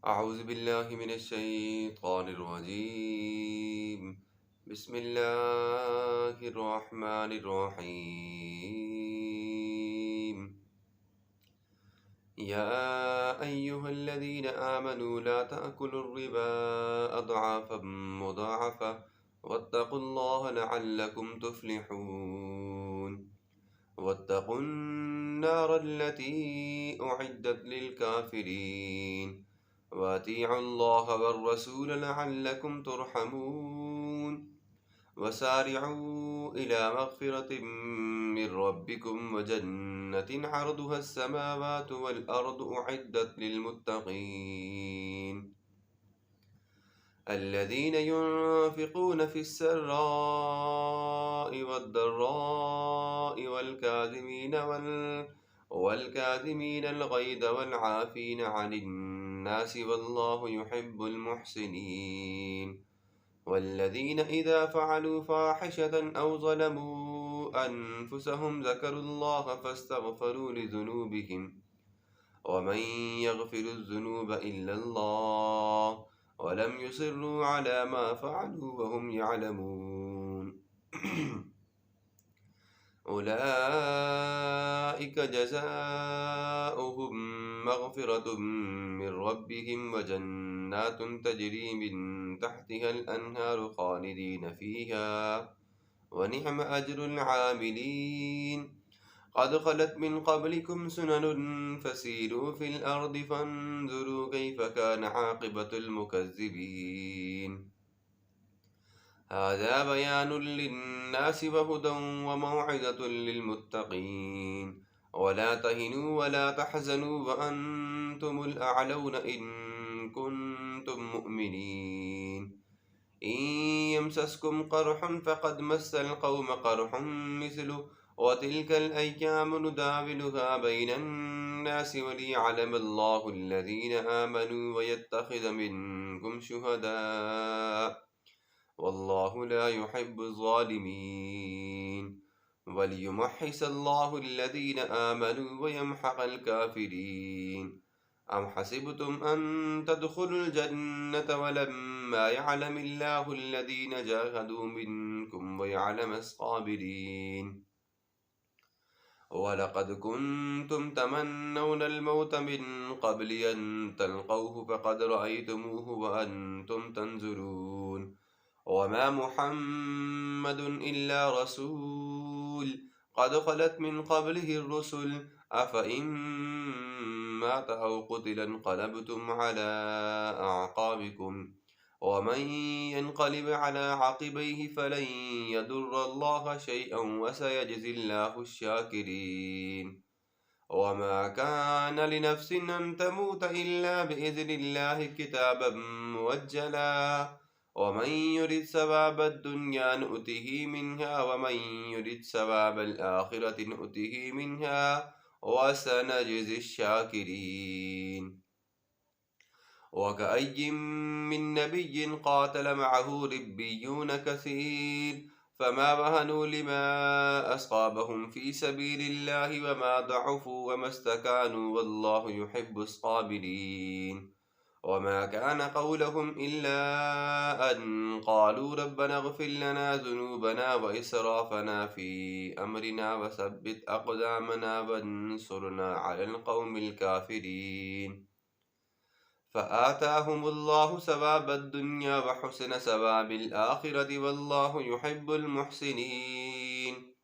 أعوذ بالله من الشيطان الرجيم. بسم الله الرحمن الرحيم. يا أيها الذين آمنوا لا تأكلوا الربا أضعافا مضاعفة واتقوا الله لعلكم تفلحون. واتقوا النار التي أعدت للكافرين وأطيعوا الله والرسول لعلكم ترحمون. وسارعوا إلى مغفرة من ربكم وجنة عرضها السماوات والأرض أعدت للمتقين الذين ينفقون في السراء والضراء والكاظمين الغيظ والعافين عن الناس والله يحب المحسنين. والذين إذا فعلوا فاحشة أو ظلموا أنفسهم ذكروا الله فاستغفروا لذنوبهم ومن يغفر الذنوب إلا الله ولم يصروا على ما فعلوا وهم يعلمون. أولئك جزاؤهم مغفرة من ربهم وجنات تجري من تحتها الأنهار خالدين فيها ونعم أجر العاملين. قد خلت من قبلكم سنن فسيروا في الأرض فانظروا كيف كان عاقبة المكذبين. هذا بيان للناس وهدى وموعظة للمتقين. ولا تهنوا ولا تحزنوا وأنتم الأعلون إن كنتم مؤمنين. إن يمسسكم قرح فقد مس القوم قرح مثله وتلك الأيام نداولها بين الناس وليعلم الله الذين آمنوا ويتخذ منكم شهداء والله لا يحب الظالمين. وليمحص الله الذين آمنوا ويمحق الكافرين. أم حسبتم أن تدخلوا الجنة ولما يعلم الله الذين جاهدوا منكم ويعلم الصابرين. ولقد كنتم تمنون الموت من قبل أن تلقوه فقد رأيتموه وأنتم تنظرون. وما محمد إلا رسول قد خلت من قبله الرسل أفإن مات أو قتل انقلبتم على أعقابكم ومن ينقلب على عقبيه فلن يضر الله شيئا وسيجزي الله الشاكرين. وما كان لنفس أن تموت إلا بإذن الله كتابا موجلا. ومن يرد ثواب الدنيا نؤته منها ومن يرد ثواب الآخرة نؤته منها وسنجزي الشاكرين. وكأي من نبي قاتل معه ربيون كثير فما وهنوا لما أصابهم في سبيل الله وما ضعفوا وما استكانوا والله يحب الصابرين. وما كان قولهم إلا أن قالوا ربنا اغفر لنا ذنوبنا وإسرافنا في أمرنا وثبت أقدامنا وانصرنا على القوم الكافرين. فآتاهم الله ثواب الدنيا وحسن ثواب الآخرة والله يحب المحسنين.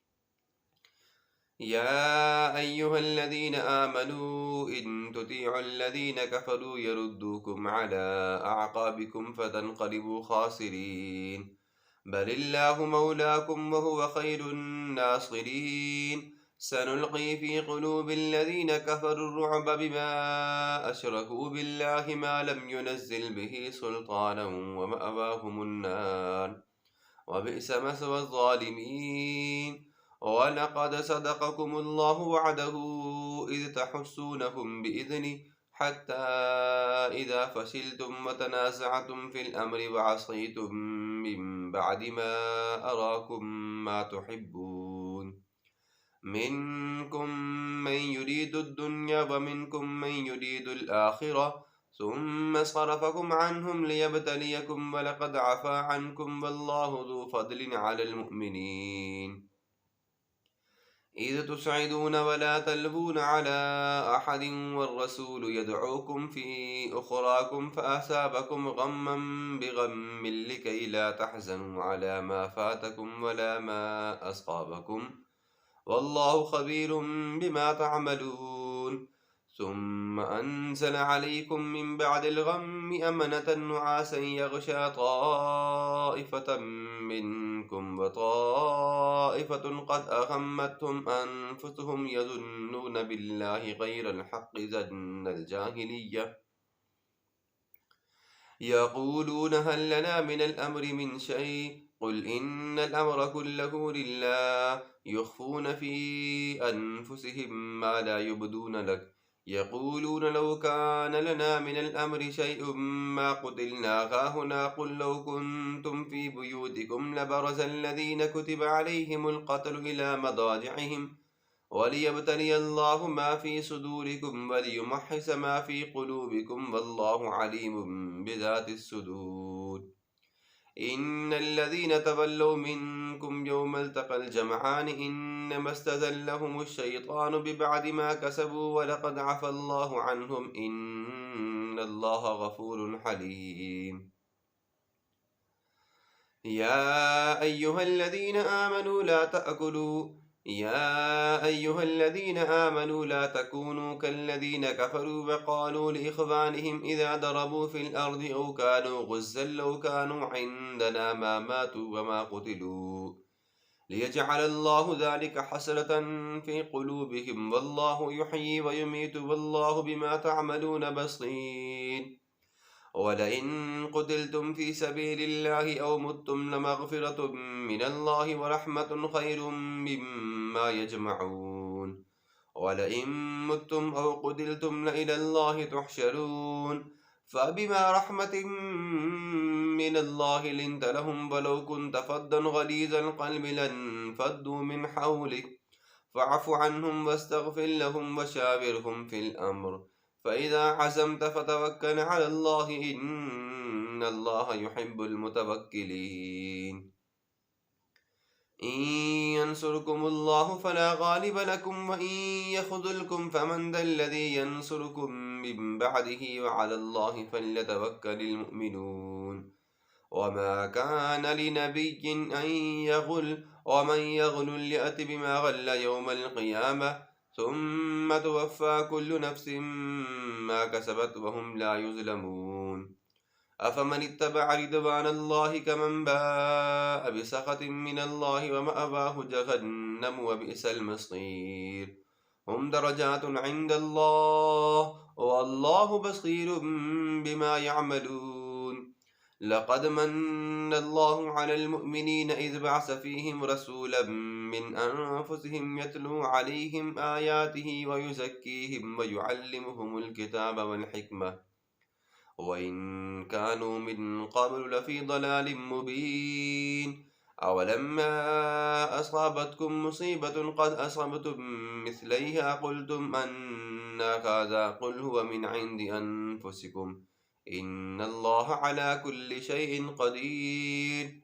يا أيها الذين آمنوا إن تطيعوا الذين كفروا يردوكم على أعقابكم فتنقلبوا خاسرين. بل الله مولاكم وهو خير الناصرين. سنلقي في قلوب الذين كفروا الرعب بما أشركوا بالله ما لم ينزل به سلطانا ومأواهم النار وبئس مثوى الظالمين. ولقد صدقكم الله وعده إذ تحسونهم بإذنه حتى إذا فشلتم وتنازعتم في الأمر وعصيتم من بعد ما أراكم ما تحبون منكم من يريد الدنيا ومنكم من يريد الآخرة ثم صرفكم عنهم ليبتليكم ولقد عفا عنكم والله ذو فضل على المؤمنين إذ تصعدون ولا تلوون على أحد والرسول يدعوكم في أخراكم فأثابكم غما بغم لكي لا تحزنوا على ما فاتكم ولا ما أصابكم والله خبير بما تعملون ثم أنزل عليكم من بعد الغم أمنة نعاسا يغشى طائفة منكم وطائفة قد أغمتهم أنفسهم يظنون بالله غير الحق ظن الجاهلية يقولون هل لنا من الأمر من شيء قل إن الأمر كله لله يخفون في أنفسهم ما لا يبدون لك يقولون لو كان لنا من الأمر شيء ما قتلنا هاهنا قل لو كنتم في بيوتكم لبرز الذين كتب عليهم القتل إلى مضاجعهم وليبتلي الله ما في صدوركم وليمحص ما في قلوبكم والله عليم بذات الصدور إن الذين تولوا منكم يوم التقى الجمعان إنما استزلهم الشيطان ببعد ما كسبوا ولقد عفى الله عنهم إن الله غفور حليم يا أيها الذين آمنوا لا تكونوا كالذين كفروا وقالوا لإخوانهم إذا ضربوا في الأرض أو كانوا غزا لو كانوا عندنا ما ماتوا وما قتلوا ليجعل الله ذلك حسرة في قلوبهم والله يحيي ويميت والله بما تعملون بصير ولئن قتلتم في سبيل الله أو متم لمغفرة من الله ورحمة خير مما يجمعون ولئن متم أو قتلتم لإلى الله تحشرون فبما رحمة من الله لنت لهم ولو كنت فظا غليظ القلب لانفضوا من حولك فاعف عنهم واستغفر لهم وشاورهم في الأمر فإذا عزمت فتوكل على الله إن الله يحب المتوكلين إن ينصركم الله فلا غالب لكم وإن يخذلكم فمن ذا الذي ينصركم من بعده وعلى الله فليتوكل المؤمنون وما كان لنبي أن يغل ومن يغل ليأت بما غل يوم القيامة ثم توفى كل نفس ما كسبت وهم لا يظلمون أفمن اتبع رضوان الله كمن باء بسخط من الله ومأواه جهنم وبئس المصير هم درجات عند الله والله بصير بما يعملون لقد من الله على المؤمنين إذ بعث فيهم رسولا من أنفسهم يتلو عليهم آياته ويزكيهم ويعلمهم الكتاب والحكمة وإن كانوا من قبل لفي ضلال مبين أولما أصابتكم مصيبة قد أصبتم مثليها قلتم أن هذا قل هو من عند أنفسكم إن الله على كل شيء قدير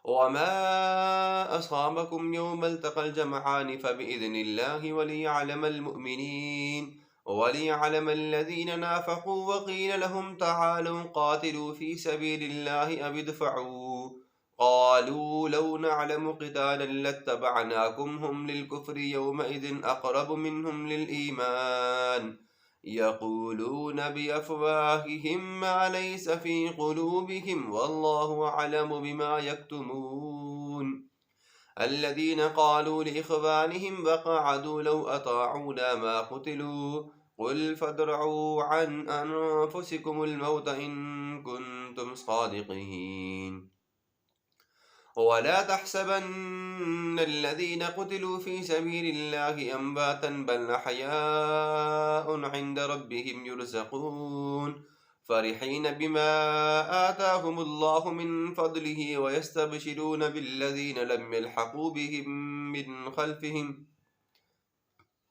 وما أصابكم يوم التقى الجمعان فبإذن الله وليعلم المؤمنين وليعلم الذين نافقوا وقيل لهم تعالوا قاتلوا في سبيل الله أو ادفعوا قالوا لو نعلم قتالا لاتبعناكم هم للكفر يومئذ أقرب منهم للإيمان يقولون بأفواههم ما ليس في قلوبهم والله أعلم بما يكتمون الذين قالوا لإخوانهم وقعدوا لو أطاعونا ما قتلوا قل فادرعوا عن أنفسكم الموت إن كنتم صادقين ولا تحسبن الذين قتلوا في سبيل الله أمواتا بل أحياء عند ربهم يرزقون فرحين بما آتاهم الله من فضله ويستبشرون بالذين لم يلحقوا بهم من خلفهم